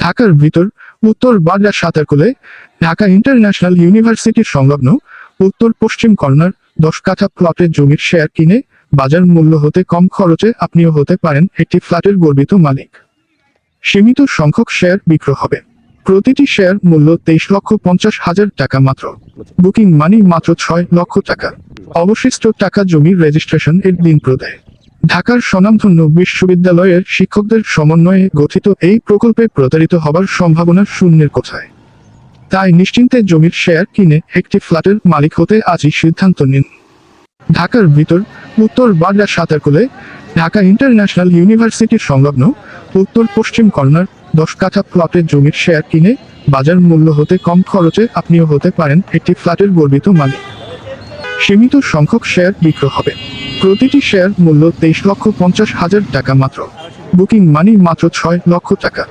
ঢাকার ভিতর উত্তর বাড্ডা সাতারকুলে ঢাকা ইন্টারন্যাশনাল ইউনিভার্সিটির সংলগ্ন উত্তর পশ্চিম কর্নার 10 কাঠা প্লটের জমির শেয়ার কিনে বাজার মূল্য হতে কম খরচে আপনিও হতে পারেন একটি ফ্ল্যাটের গর্বিত মালিক। সীমিত সংখ্যক শেয়ার বিক্রয় হবে। প্রতিটি শেয়ার মূল্য 23,50,000 টাকা মাত্র। বুকিং মানি মাত্র 6 লক্ষ টাকা। অবশিষ্ট টাকা জমির রেজিস্ট্রেশন এর দিন প্রদায়। ঢাকার স্বনামধন্য বিশ্ববিদ্যালয়ের শিক্ষকদের সমন্বয়ে গঠিত এই প্রকল্পে প্রতারিত হবার সম্ভাবনা শূন্যের কোথায়। তাই নিশ্চিন্তে জমির শেয়ার কিনে একটি ফ্ল্যাটের মালিক হতে আজই সিদ্ধান্ত নিন। ঢাকার ভিতর উত্তর বাড্ডা সাতারকুলে ঢাকা ইন্টারন্যাশনাল ইউনিভার্সিটির সংলগ্ন উত্তর পশ্চিম কর্নার 10 কাঠা প্লটের জমির শেয়ার কিনে বাজার মূল্য হতে কম খরচে আপনিও হতে পারেন একটি ফ্ল্যাটের গর্বিত মালিক। সীমিত সংখ্যক শেয়ার বিক্রয় হবে। প্রতিটি শেয়ার মূল্য 23,50,000 টাকা মাত্র। বুকিং মানি মাত্র 6 লক্ষ টাকা।